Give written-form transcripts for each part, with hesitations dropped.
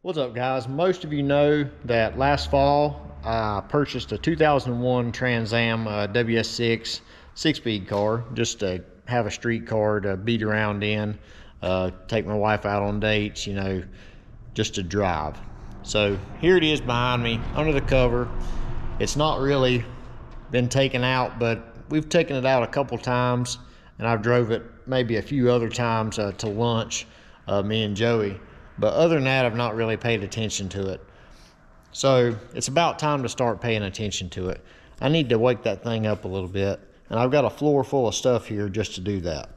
What's up, guys? Most of you know that last fall I purchased a 2001 Trans Am WS6 6-speed car just to have a street car to beat around in, take my wife out on dates, you know, just to drive. So here it is behind me under the cover. It's not really been taken out, but we've taken it out a couple times, and I've drove it maybe a few other times to lunch, me and Joey. But other than that, I've not really paid attention to it. So it's about time to start paying attention to it. I need to wake that thing up a little bit, and I've got a floor full of stuff here just to do that.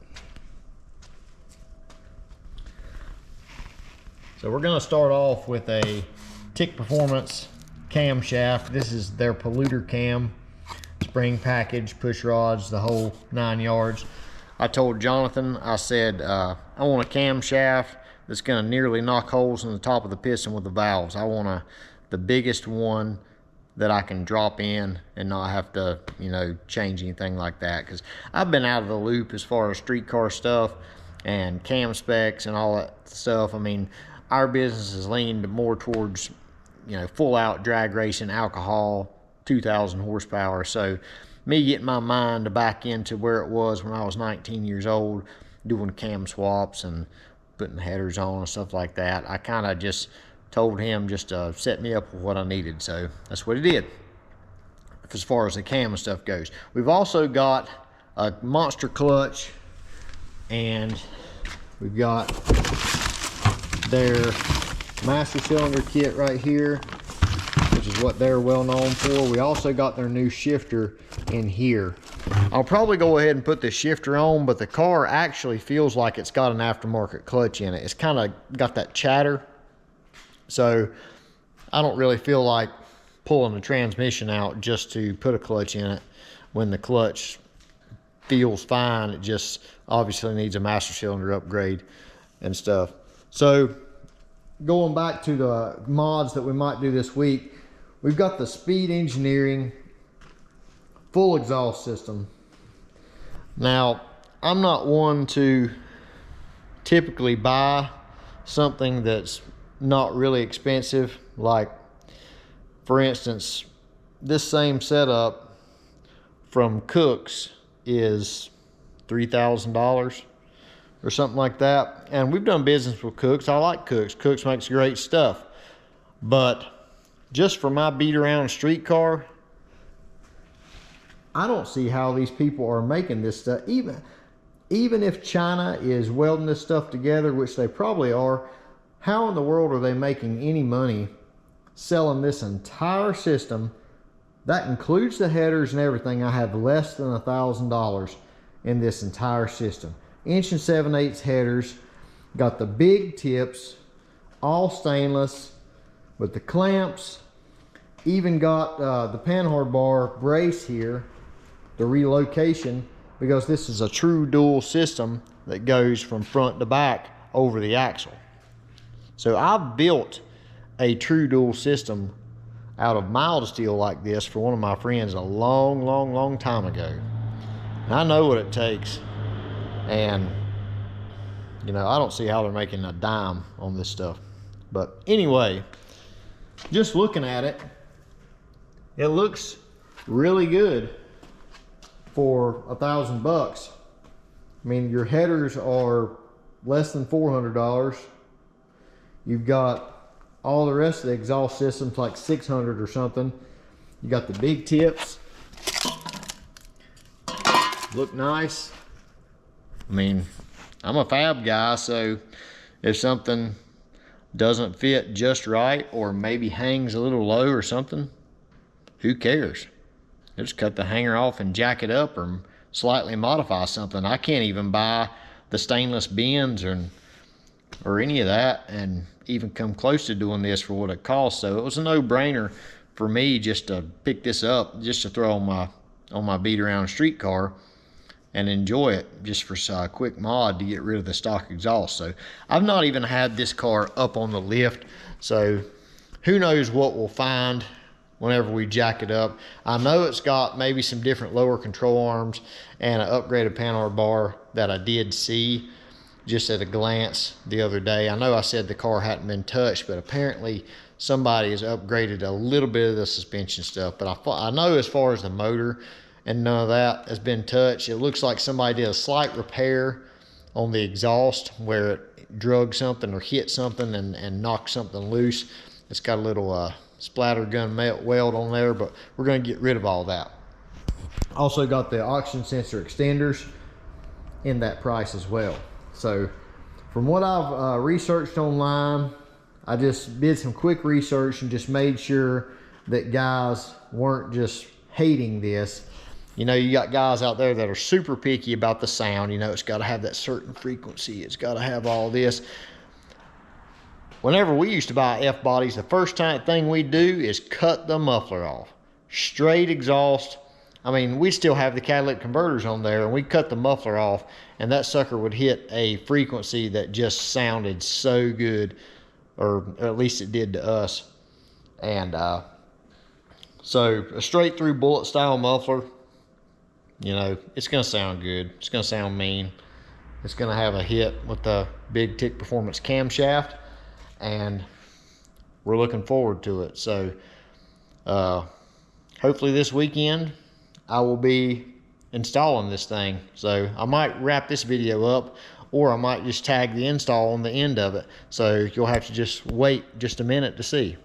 So we're going to start off with a Tick Performance camshaft. This is their polluter cam, spring package, push rods, the whole 9 yards. I told Jonathan, I said, I want a camshaft that's going to nearly knock holes in the top of the piston with the valves. I want the biggest one that I can drop in and not have to, you know, change anything like that. Because I've been out of the loop as far as street car stuff and cam specs and all that stuff. I mean, our business has leaned more towards, you know, full out drag racing, alcohol, 2,000 horsepower. So me getting my mind back into where it was when I was 19 years old, doing cam swaps and putting headers on and stuff like that, I kind of just told him just to set me up with what I needed. So that's what he did as far as the cam and stuff goes. We've also got a monster clutch, and we've got their master cylinder kit right here, which is what they're well known for. We also got their new shifter in here. I'll probably go ahead and put the shifter on, but the car actually feels like it's got an aftermarket clutch in it. It's kind of got that chatter, so I don't really feel like pulling the transmission out just to put a clutch in it when the clutch feels fine. It just obviously needs a master cylinder upgrade and stuff. So going back to the mods that we might do this week, we've got the Speed Engineering full exhaust system. Now, I'm not one to typically buy something that's not really expensive. Like, for instance, this same setup from Cook's is $3,000 or something like that. And we've done business with Cook's. I like Cook's. Cook's makes great stuff. But just for my beat around street car, I don't see how these people are making this stuff. Even if China is welding this stuff together, which they probably are, how in the world are they making any money selling this entire system? That includes the headers and everything. I have less than $1,000 in this entire system. 1 7/8" headers, got the big tips, all stainless with the clamps, even got the panhard bar brace here, the relocation, because this is a true dual system that goes from front to back over the axle. So I've built a true dual system out of mild steel like this for one of my friends a long time ago. And I know what it takes, and you know, I don't see how they're making a dime on this stuff. But anyway, just looking at it, it looks really good for $1,000. I mean, your headers are less than $400. You've got all the rest of the exhaust systems like $600 or something. You got the big tips, look nice. I mean, I'm a fab guy, so if something doesn't fit just right, or maybe hangs a little low or something, who cares? Just cut the hanger off and jack it up, or slightly modify something. I can't even buy the stainless bends or any of that and even come close to doing this for what it costs. So it was a no-brainer for me just to pick this up, just to throw on my beat around street car and enjoy it, just for a quick mod to get rid of the stock exhaust. So I've not even had this car up on the lift, so who knows what we'll find whenever we jack it up. I know it's got maybe some different lower control arms and an upgraded panhard bar that I did see, just at a glance the other day. I know I said the car hadn't been touched, but apparently somebody has upgraded a little bit of the suspension stuff. But I know as far as the motor and none of that has been touched. It looks like somebody did a slight repair on the exhaust where it drug something or hit something and knocked something loose. It's got a little splatter gun weld on there, but we're going to get rid of all that. Also got the oxygen sensor extenders in that price as well. So from what I've researched online, I just did some quick research and just made sure that guys weren't just hating this. You know, you got guys out there that are super picky about the sound. You know, it's got to have that certain frequency. It's got to have all this. Whenever we used to buy F-bodies, the first thing we do is cut the muffler off. Straight exhaust. I mean, we still have the catalytic converters on there, and we cut the muffler off, and that sucker would hit a frequency that just sounded so good, or at least it did to us. And so a straight through bullet style muffler, you know, it's going to sound good. It's going to sound mean. It's going to have a hit with the big Tick Performance camshaft, and we're looking forward to it. So hopefully this weekend I will be installing this thing. So I might wrap this video up, or I might just tag the install on the end of it. So you'll have to just wait just a minute to see.